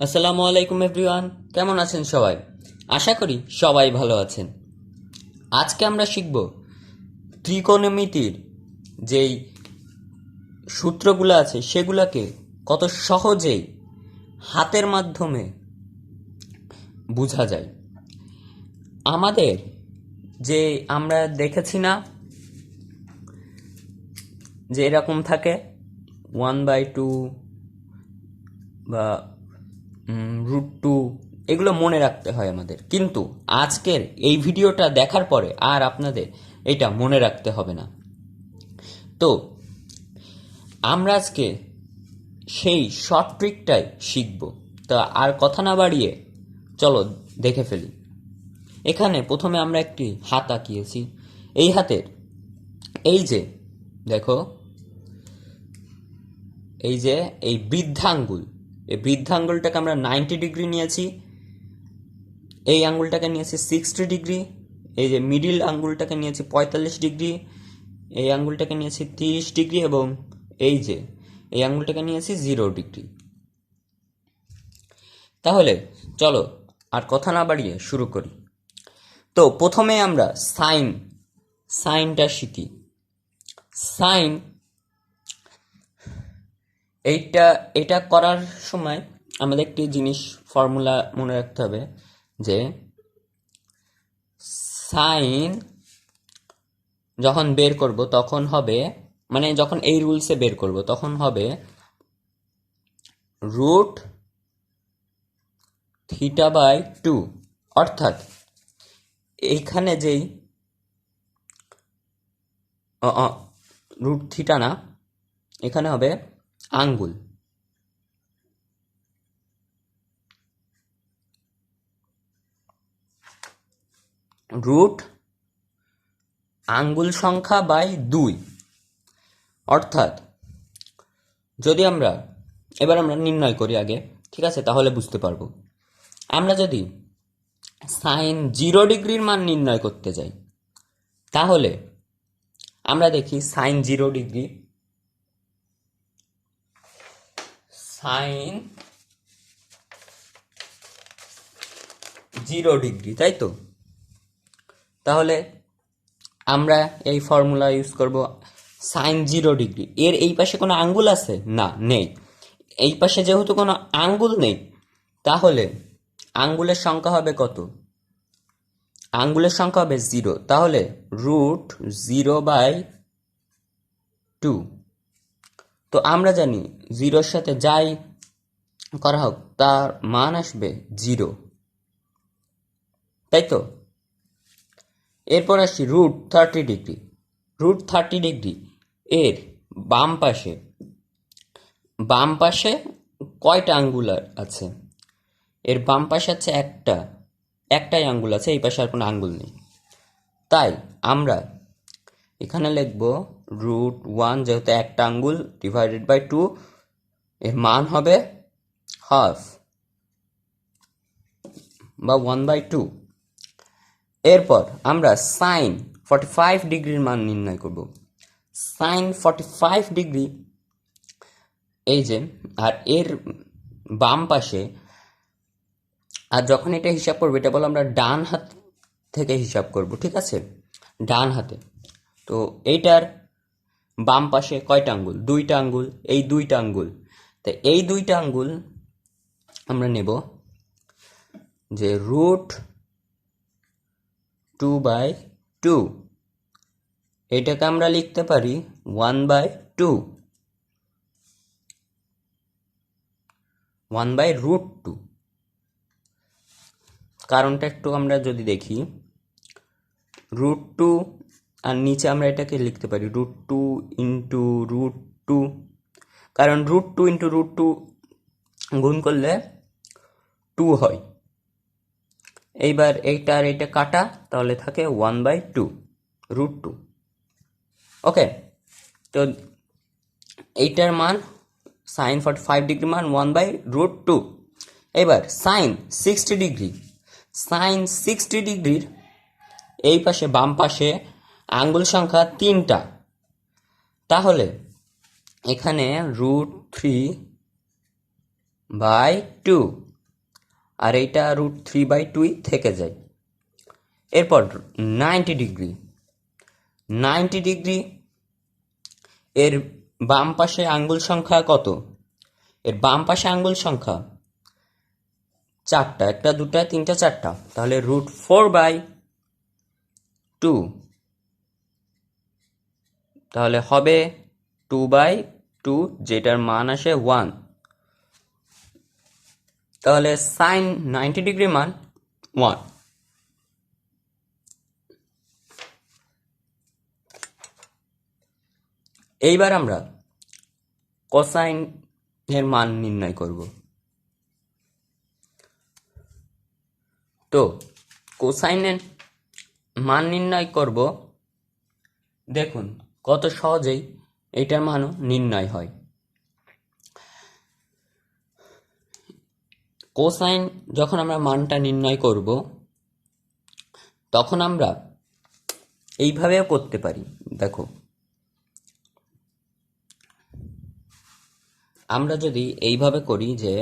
আসসালামু আলাইকুম এভরিওয়ান, কেমন আছেন সবাই? আশা করি সবাই ভালো আছেন। আজকে আমরা শিখব ত্রিকোণমিতির যেই সূত্রগুলো আছে সেগুলোকে কত সহজেই হাতের মাধ্যমে বোঝা যায়। আমাদের যে আমরা দেখেছি না যে এরকম থাকে 1/2 বা √2, এগুলো মনে রাখতে হয় আমাদের, কিন্তু আজকের এই ভিডিওটা দেখার পরে আর আপনাদের এটা মনে রাখতে হবে না। তো আমরা আজকে সেই শর্ট ট্রিকটাই শিখব। তা আর কথা না বাড়িয়ে চলো দেখে ফেলি। এখানে প্রথমে আমরা একটি হাত আঁকিয়েছি। এই হাতের এই যে দেখো, এই যে এই বৃদ্ধাঙ্গুল, এই বৃদ্ধাঙ্গুলটাকে আমরা 90 ডিগ্রি নিয়েছি, এই আঙ্গুলটাকে নিয়েছি 60 ডিগ্রি, এই যে মিডিল আঙ্গুলটাকে নিয়েছি 45 ডিগ্রি, এই আঙ্গুলটাকে নিয়েছি 30 ডিগ্রি এবং এই যে এই আঙ্গুলটাকে নিয়েছি 0 ডিগ্রি। তাহলে চলো আর কথা না বাড়িয়ে শুরু করি। তো প্রথমে আমরা সাইনটা শিখি। সাইন এটা করার সময় আমাদের একটি জিনিস ফর্মুলা মনে রাখতে হবে, যে সাইন যখন বের করব তখন হবে, মানে যখন এই রুলসে বের করব তখন হবে √θ/2। অর্থাৎ এইখানে যেই √θ না, এখানে হবে আঙ্গুল, রুট আঙ্গুল সংখ্যা বাই 2। অর্থাৎ যদি এবার আমরা নির্ণয় করি আগে, ঠিক আছে? তাহলে বুঝতে পারবো। আমরা যদি সাইন 0 ডিগ্রির মান নির্ণয় করতে যাই, তাহলে আমরা দেখি সাইন 0 ডিগ্রি, তাই তো? তাহলে আমরা এই ফর্মুলা ইউজ করব। সাইন 0 ডিগ্রি, এর এই পাশে কোনো আঙ্গুল আছে? না, নেই। এই পাশে যেহেতু কোনো আঙ্গুল নেই, তাহলে আঙ্গুলের সংখ্যা হবে কত? আঙ্গুলের সংখ্যা হবে 0। তাহলে √0/2। তো আমরা জানি 0-র সাথে যাই করা হোক তার মান আসবে 0, তাই তো? এরপর আসছি √30 ডিগ্রি। √30 ডিগ্রি এর বাম পাশে কয়টা আঙ্গুল আছে? এর বাম পাশে আছে একটাই আঙ্গুল আছে, এই পাশে আর কোনো আঙ্গুল নেই। তাই আমরা এখানে লিখব √1, যেহেতু একটা আঙ্গুল, /2, এর মান হবে হাফ বা 1/2। এরপর আমরা সাইন 45 ডিগ্রির মান নির্ণয় করব। সাইন 45 ডিগ্রি, এই যে, আর এর বাম পাশে, আর যখন এটা হিসাব করবো এটা বলো আমরা ডান হাত থেকে হিসাব করব, ঠিক আছে? ডান হাতে। তো এইটার বাম পাশে কয়টা আঙ্গুল? 2টা আঙ্গুল, এই 2টা আঙ্গুল। তো এই 2টা আঙ্গুল আমরা নেব যে √2/2, এটাকে আমরা লিখতে পারি 1/2, 1/√2। কারণটা একটু আমরা যদি দেখি, √2 আর নিচে আমরা এটাকে লিখতে পারি √2 ইন্টু √2, কারণ √2 ইন্টু √2 গুণ করলে 2 হয়। এইবার এইটা আর এইটা কাটা, তাহলে থাকে 1/2 √2। ওকে, তো এইটার মান, সাইন 45 ডিগ্রি মান 1/√2। এবার সাইন 60 ডিগ্রি, সাইন 60 ডিগ্রির এই পাশে বাম পাশে আঙ্গুল সংখ্যা 3টা। তাহলে এখানে √3 বাই টু, আর এইটা √3/2 থেকে যায়। এরপর 90 ডিগ্রি, 90 ডিগ্রি এর বাম পাশে আঙ্গুল সংখ্যা কত? এর বাম পাশে আঙ্গুল সংখ্যা 4টা, 1টা 2টা 3টা 4টা, তাহলে √4/2, তাহলে হবে 2/2, যেটার মান আসে 1। তাহলে সাইন 90 ডিগ্রি মান 1। এইবার আমরা কোসাইন এর মান নির্ণয় করব। তো কোসাইনের মান নির্ণয় করব, দেখুন কত সহজেই এইটার মানও নির্ণয় হয়। কোসাইন যখন আমরা মানটা নির্ণয় করব, তখন আমরা এইভাবেও করতে পারি। দেখো, আমরা যদি এইভাবে করি যে,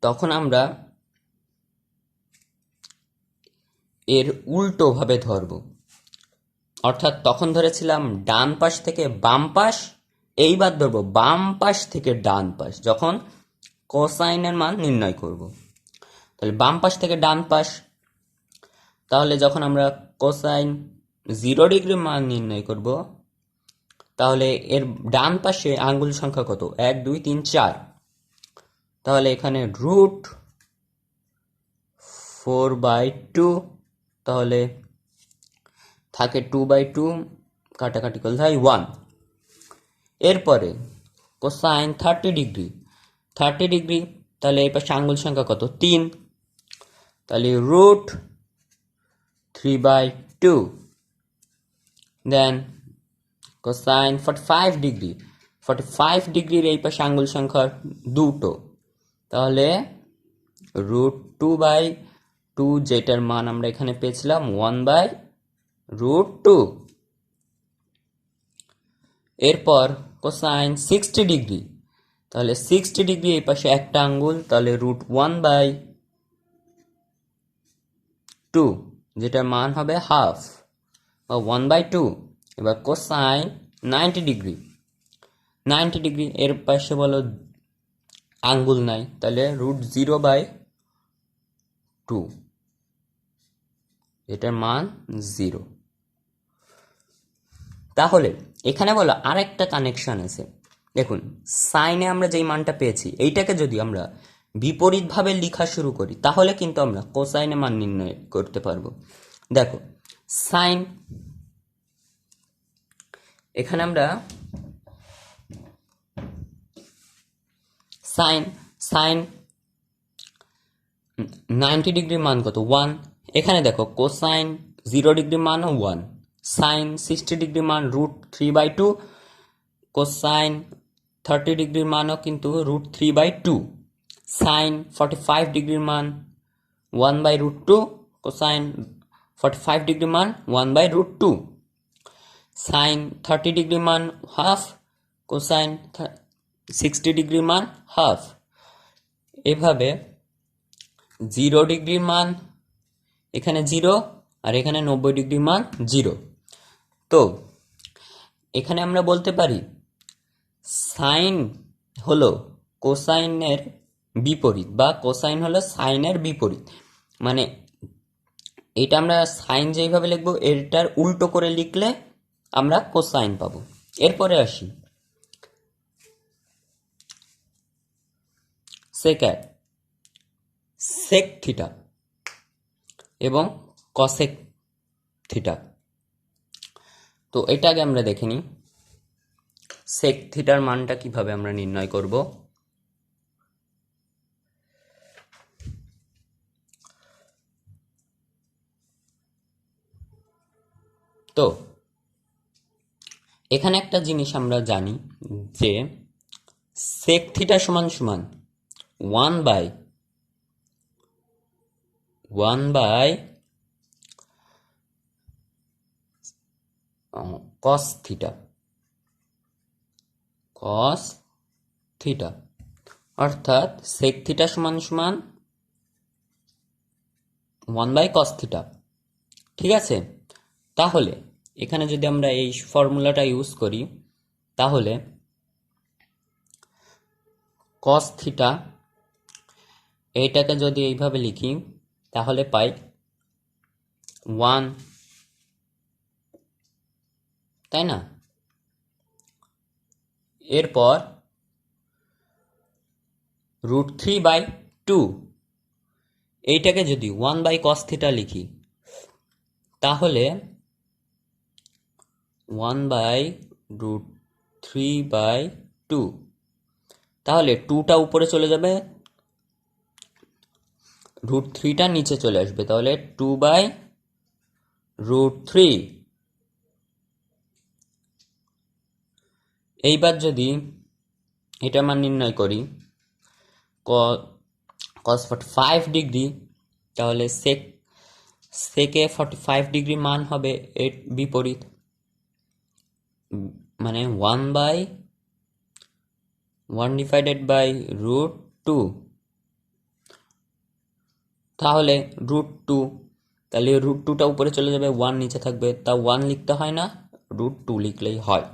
তখন আমরা এর উল্টো ভাবে ধরব, অর্থাৎ তখন ধরেছিলাম ডান পাশ থেকে বাম পাশ, এইবার ধরবো বাম পাশ থেকে ডান পাশ যখন কোসাইনের মান নির্ণয় করব। তাহলে বাম পাশ থেকে ডান পাশ, তাহলে যখন আমরা কোসাইন 0 ডিগ্রি মান নির্ণয় করব, তাহলে এর ডান পাশে আঙ্গুল সংখ্যা কত? 1 2 3 4, তাহলে এখানে √4/2, তাহলে থাকে 2/2, কাটাকাটি করলে হয় 1। এরপরে কোসাইন 30 ডিগ্রি, 30 ডিগ্রি, তাহলে এই পাশে আঙ্গুল সংখ্যা কত? 3, তাহলে √3/2। দেন কোসাইন 45 ডিগ্রি, 45 ডিগ্রির এই পাশে আঙ্গুল সংখ্যা 2টো, তাহলে √2/2, যেটার মান আমরা এখানে পেয়েছিলাম 1/√2। এরপর কোসাইন 60 ডিগ্রি, তাহলে 60 ডিগ্রি এই পাশে একটা আঙ্গুল, তাহলে √1/2, যেটার মান হবে হাফ বা 1/2। এবার কোসাইন 90 ডিগ্রি, 90 ডিগ্রি এর পাশে বলো আঙ্গুল নাই, তাহলে √0/2, এটার মান 0। তাহলে এখানে বলো আরেকটা কানেকশন আছে। দেখুন, সাইনে আমরা যেই মানটা পেয়েছি, এইটাকে যদি আমরা বিপরীতভাবে লেখা শুরু করি, তাহলে কিন্তু আমরা কোসাইনে মান নির্ণয় করতে পারবো। দেখো, সাইন, এখানে আমরা সাইন 90 ডিগ্রির মান কত? 1। এখানে দেখো কোসাইন 0 ডিগ্রি মানও 1, সাইন 60 ডিগ্রির মান √3/2, কোসাইন 30 ডিগ্রির মানও কিন্তু √3/2, সাইন 45 ডিগ্রির মান 1/√2, কোসাইন 45 ডিগ্রির মান 1/√2, সাইন 30 ডিগ্রির মান হাফ, কোসাইন 60 ডিগ্রির মান হাফ। এভাবে 0 ডিগ্রির মান এখানে 0, আর এখানে 90 ডিগ্রির মান 0। তো এখানে আমরা বলতে পারি সাইন হলো কোসাইনের বিপরীত, বা কোসাইন হলো সাইনের বিপরীত। মানে এটা আমরা সাইন যেইভাবে লিখবো, এটার উল্টো করে লিখলে আমরা কোসাইন পাবো। এরপরে আসি সেক থিটা এবং কসেক থিটা। তো এটা আগে আমরা দেখে নিই, সেক থিটার মানটা কিভাবে আমরা নির্ণয় করব। তো এখানে একটা জিনিস আমরা জানি যে সেক থিটা সমান সমান 1/1 cos থিটা, অর্থাৎ sec থিটা সমান সমান 1/cos থিটা। ঠিক আছে, তাহলে এখানে যদি আমরা এই ফর্মুলাটা ইউজ করি তাহলে cos থিটা এইটাকে যদি এইভাবে লিখি তাহলে পাই 1, তাই না? এরপর √3/2 এইটাকে যদি 1/cos থিটা লিখি তাহলে 1/√3/2, তাহলে 2টা উপরে চলে যাবে, √3টা নিচে চলে আসবে, তাহলে 2/√3। এইবার যদি এটা মান নির্ণয় করি cos 45 ডিগ্রি, তাহলে সেকে 45 ডিগ্রি মান হবে এর বিপরীত, মানে 1/1/√2, তাহলে √2, তাহলে √2টা উপরে চলে যাবে, 1 নিচে থাকবে, তা 1 লিখতে হয় না, √2 লিখলেই হয়।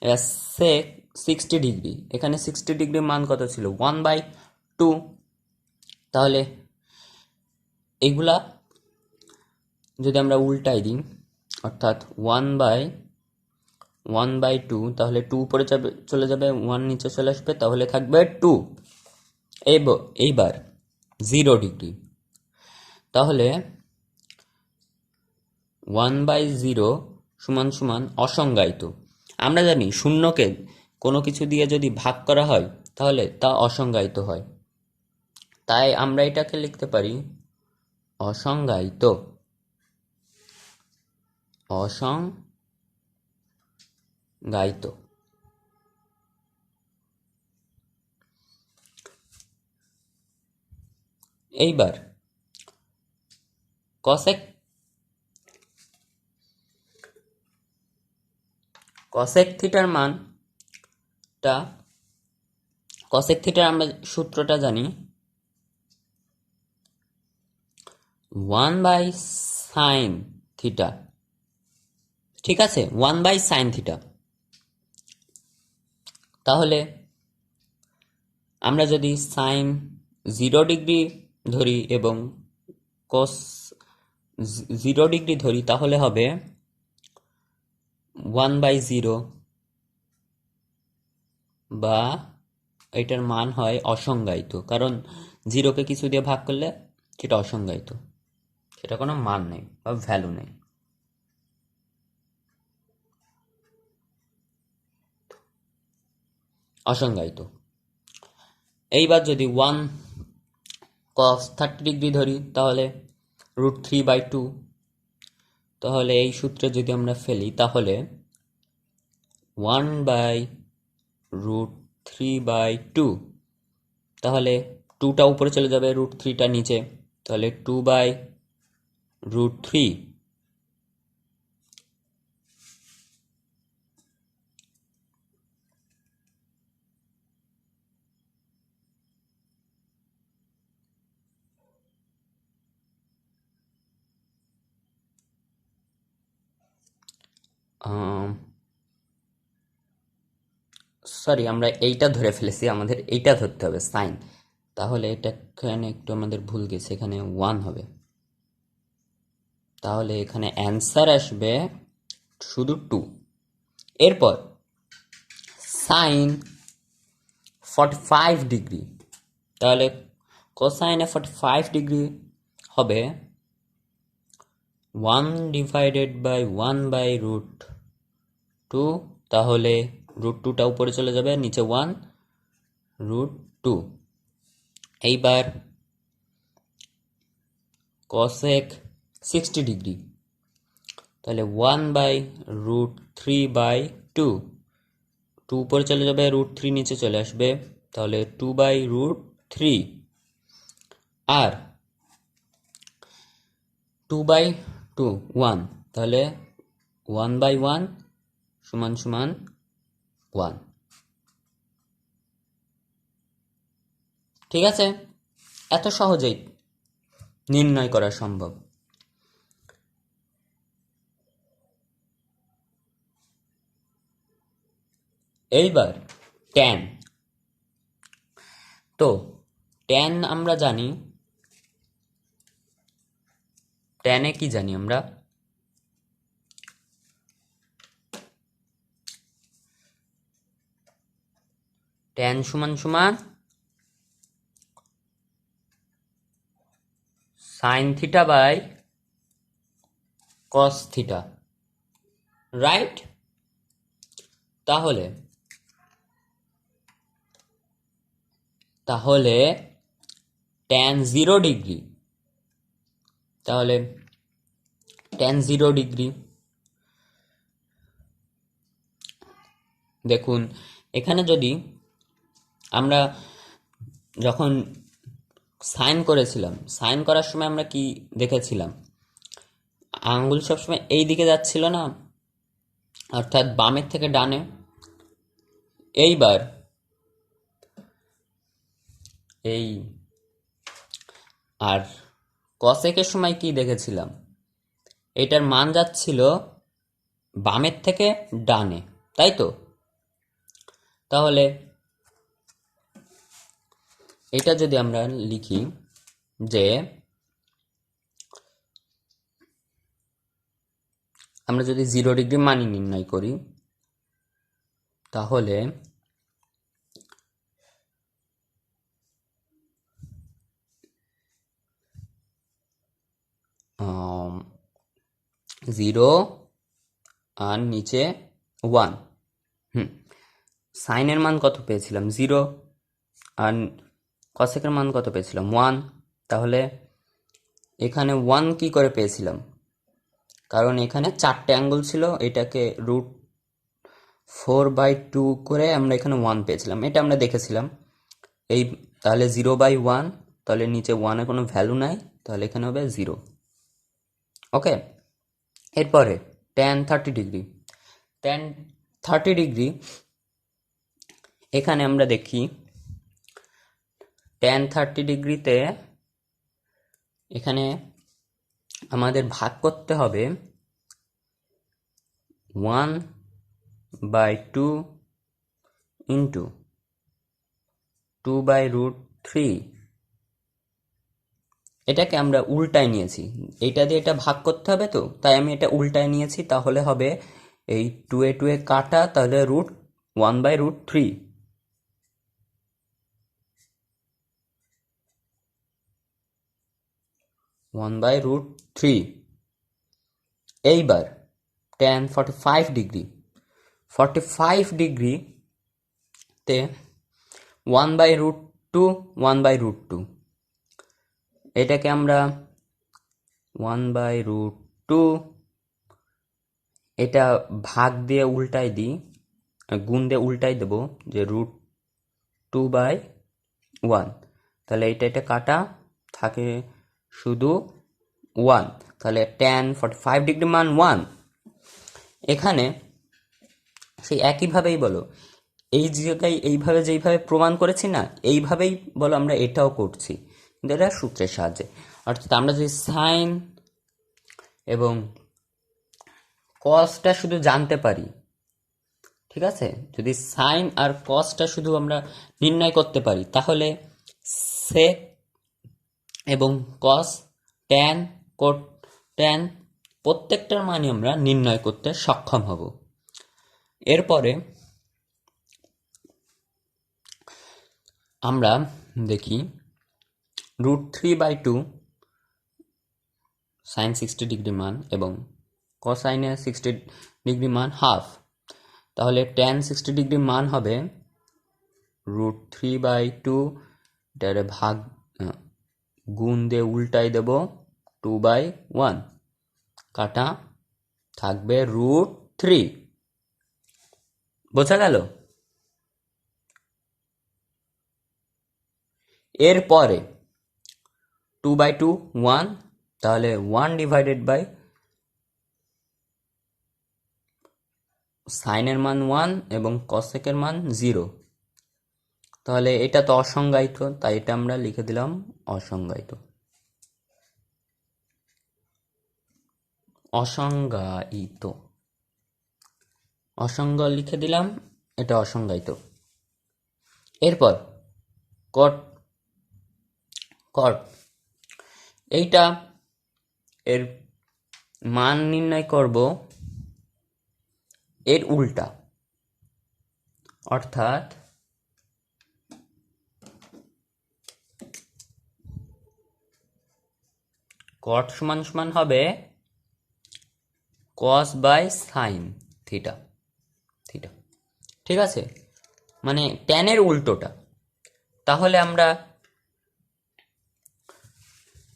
এবার সেক 60 ডিগ্রি, এখানে 60 ডিগ্রির মান কত ছিল? 1/2। তাহলে এইগুলা যদি আমরা উল্টাই দিই, অর্থাৎ 1/2, তাহলে 2 উপরে চলে যাবে, 1 নিচে চলে আসবে, তাহলে থাকবে 2। এইবার 0 ডিগ্রি, তাহলে 1/0 সমান সমান অসংজ্ঞায়িত। আমরা জানি শূন্যকে কোনো কিছু দিয়ে যদি ভাগ করা হয় তাহলে তা অসংজ্ঞায়িত হয়, তাই আমরা এটাকে লিখতে পারি অসংজ্ঞায়িত। অসংজ্ঞায়িত। এইবার কসেক থিটার মানটা, কসেক থিটার আমরা সূত্রটা জানি 1/sin থিটা। ঠিক আছে, 1/sin থিটা। তাহলে আমরা যদি সাইন 0 ডিগ্রি ধরি এবং কস 0 ডিগ্রি ধরি তাহলে হবে 1/0, বা এটার মান হয় অসংজ্ঞায়িত, কারণ 0কে কিছু দিয়ে ভাগ করলে সেটা অসংজ্ঞায়িত, সেটা কোনো মান নেই বা ভ্যালু নেই। অসংজ্ঞায়িত। এইবার যদি 1 cos 30 ডিগ্রি ধরি তাহলে √3/2, তাহলে এই সূত্রে যদি আমরা ফেলি তাহলে 1/√3/2, তাহলে 2টা উপরে চলে যাবে, √3টা নিচে, তাহলে 2/√3। সরি, আমরা এইটা ধরে ফেলেছি, আমাদের এইটা ধরতে হবে সাইন, তাহলে এটা এখানে একটু আমাদের ভুল গেছে, এখানে 1 হবে, তাহলে এখানে অ্যান্সার আসবে শুধু 2। এরপর সাইন 45 ডিগ্রি, তাহলে কোসাইনে 45 ডিগ্রি হবে 1/1/√2, তাহলে √2টা উপরে চলে যাবে, নিচে 1, √2। এইবার কসেক 60 ডিগ্রি, তাহলে 1/√3/2, 2 উপরে চলে যাবে, √3 নিচে চলে আসবে, তাহলে 2/√3। আর 2/2 1, তাহলে 1/1 সমান সমান 1। ঠিক আছে, এত সহজেই নির্ণয় করা সম্ভব। এইবার ট্যান। তো ট্যান আমরা জানি, ট্যানে কি জানি আমরা, ট্যান সমান সমান sine theta by cos theta, right? তাহলে তাহলে ট্যান 0 ডিগ্রি, তাহলে ট্যান 0 ডিগ্রি, দেখুন এখানে যদি আমরা যখন সাইন করেছিলাম, সাইন করার সময় আমরা কি দেখেছিলাম, আঙ্গুল সবসময় এই দিকে যাচ্ছিল না, অর্থাৎ বামের থেকে ডানে। এইবার এই আর কসেকের সময় কি দেখেছিলাম, এটার মান যাচ্ছিল বামের থেকে ডানে, তাই তো? তাহলে এটা যদি আমরা লিখি যে আমরা যদি 0 ডিগ্রি মানি নির্ণয় করি, তাহলে জিরো আর নিচে 1, সাইনের মান কত পেয়েছিলাম 0, আর কসেকের মান কত পেয়েছিলাম 1। তাহলে এখানে 1 কি করে পেয়েছিলাম, কারণ এখানে 4টে অ্যাঙ্গেল ছিল, এটাকে √4/2 করে আমরা এখানে 1 পেয়েছিলাম, এটা আমরা দেখেছিলাম। এই তাহলে 0/1, তাহলে নিচে 1-এর কোনো ভ্যালু নাই, তাহলে এখানে হবে 0। ওকে, এরপরে ট্যান 30 ডিগ্রি। ট্যান 30 ডিগ্রি এখানে আমরা দেখি, ট্যান 30 ডিগ্রিতে এখানে আমাদের ভাগ করতে হবে 1/2 ইন্টু 2/√3। এটাকে আমরা উল্টায় নিয়েছি, এটা দিয়ে এটা ভাগ করতে হবে, তো তাই আমি এটা উল্টায় নিয়েছি। তাহলে হবে এই 2 কাটা, তাহলে 1/√3। এইবার ট্যান 45 ডিগ্রি, 45 ডিগ্রিতে 1/√2, 1/√2, এটাকে আমরা 1/√2 এটা ভাগ দিয়ে উল্টাই দিই, গুণ দিয়ে উল্টাই দেব, যে √2/1, তাহলে এটা কাটা থাকে শুধু 1, তাহলে ট্যান 45 ডিগ্রি মান 1। এখানে সেই একইভাবেই বলো, এই জায়গায় এইভাবে যেইভাবে প্রমাণ করেছি না, এইভাবেই বলো আমরা এটাও করছি, কিন্তু এটা সূত্রের সাহায্যে। অর্থাৎ আমরা যদি সাইন এবং কসটা শুধু জানতে পারি, ঠিক আছে, যদি সাইন আর কসটা শুধু আমরা নির্ণয় করতে পারি, তাহলে সেক এবং কস, ট্যান, কোট ট্যান প্রত্যেকটার মানই আমরা নির্ণয় করতে সক্ষম হব। এরপরে আমরা দেখি √3/2 সাইন 60 ডিগ্রি মান এবং কসাইনে 60 ডিগ্রি মান হাফ, তাহলে ট্যান 60 ডিগ্রি মান হবে √3/2, এটার ভাগ গুণ দিয়ে উল্টাই দেব 2/1, কাটা থাকবে √3। বোঝা গেল? এরপরে 2/2 1, তাহলে 1/, সাইনের মান 1 এবং কসেকের মান 0, তাহলে এটা তো অসংজ্ঞায়িত, তাই এটা আমরা লিখে দিলাম অসংজ্ঞায়িত। অসংজ্ঞায়িত, অসংজ্ঞ লিখে দিলাম, এটা অসংজ্ঞায়িত। এরপর কট, কট এইটা এর মান নির্ণয় করব এর উল্টা, অর্থাৎ কট সমান সমান হবে cos by sine theta, theta, ঠিক আছে, মানে ট্যানের উল্টোটা। তাহলে আমরা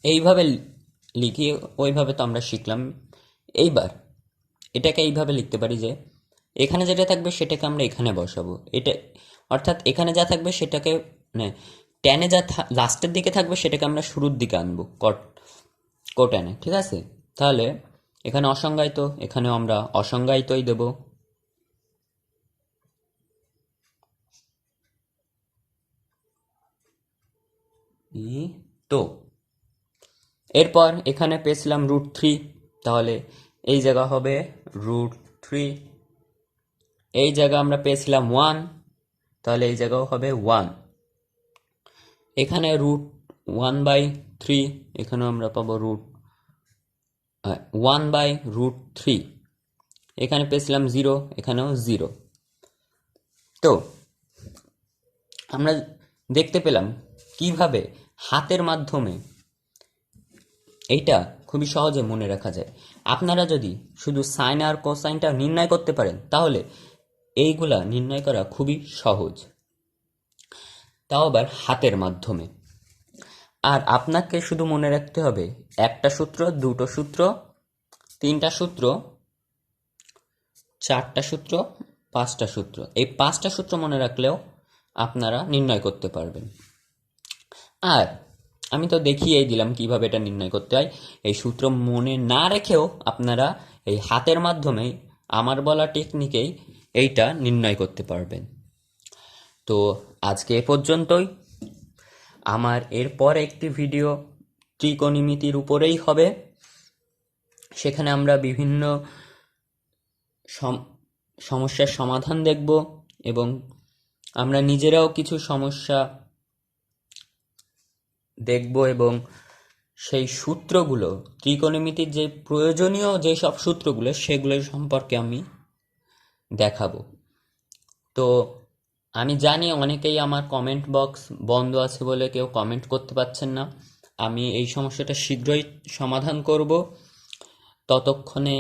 এইভাবে লিখি, ওইভাবে তো আমরা শিখলাম। এইবার এটাকে এইভাবে লিখতে পারি যে এখানে যেটা থাকবে সেটাকে আমরা এখানে বসাবো, এটা অর্থাৎ এখানে যা থাকবে সেটাকে মানে ট্যানে যা লাস্টের দিকে থাকবে সেটাকে আমরা শুরুর দিকে আনবো কোট্যানে, ঠিক আছে। তাহলে এখানে অসংজ্ঞায়িত, এখানেও আমরা অসংজ্ঞায়িতই দেব। তো এরপর এখানে পেয়েছিলাম √3, তাহলে এই জায়গা হবে √3। এই জায়গা আমরা পেয়েছিলাম 1, তাহলে এই জায়গাও হবে 1। এখানে √1/3, এখানেও আমরা পাবো √1/√3। এখানে পেয়েছিলাম 0, এখানেও 0। তো আমরা দেখতে পেলাম কিভাবে হাতের মাধ্যমে এইটা খুবই সহজে মনে রাখা যায়। আপনারা যদি শুধু সাইন আর কোসাইনটা নির্ণয় করতে পারেন তাহলে এইগুলা নির্ণয় করা খুবই সহজ, তাও আবার হাতের মাধ্যমে। আর আপনাকে শুধু মনে রাখতে হবে একটা সূত্র, দুটো সূত্র, তিনটা সূত্র, চারটা সূত্র, পাঁচটা সূত্র। এই পাঁচটা সূত্র মনে রাখলেও আপনারা নির্ণয় করতে পারবেন। আর আমি তো দেখিয়েই দিলাম কিভাবে এটা নির্ণয় করতে হয়। এই সূত্র মনে না রেখেও আপনারা এই হাতের মাধ্যমে আমার বলা টেকনিকেই এইটা নির্ণয় করতে পারবেন। তো আজকে এ পর্যন্তই। আমার এরপর একটি ভিডিও ত্রিকোণমিতির উপরেই হবে, সেখানে আমরা বিভিন্ন সমস্যার সমাধান দেখব এবং আমরা নিজেরাও কিছু সমস্যা দেখব এবং সেই সূত্রগুলো, ত্রিকোণমিতির যে প্রয়োজনীয় যেসব সূত্রগুলো সেগুলোর সম্পর্কে আমি দেখাবো। তো আমি জানি অনেকেই আমার কমেন্ট বক্স বন্ধ আছে বলে কেউ কমেন্ট করতে পারছেন না। আমি এই সমস্যাটা শীঘ্রই সমাধান করব। ততক্ষণে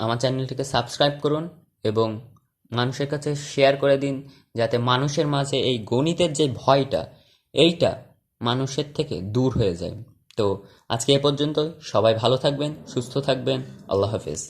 আমার চ্যানেলটিকে সাবস্ক্রাইব করুন এবং মানুষের কাছে শেয়ার করে দিন, যাতে মানুষের মাঝে এই গণিতের যে ভয়টা, এইটা মানুষের থেকে দূর হয়ে যায়। তো আজকে এ পর্যন্ত, সবাই ভালো থাকবেন, সুস্থ থাকবেন, আল্লাহ হাফেজ।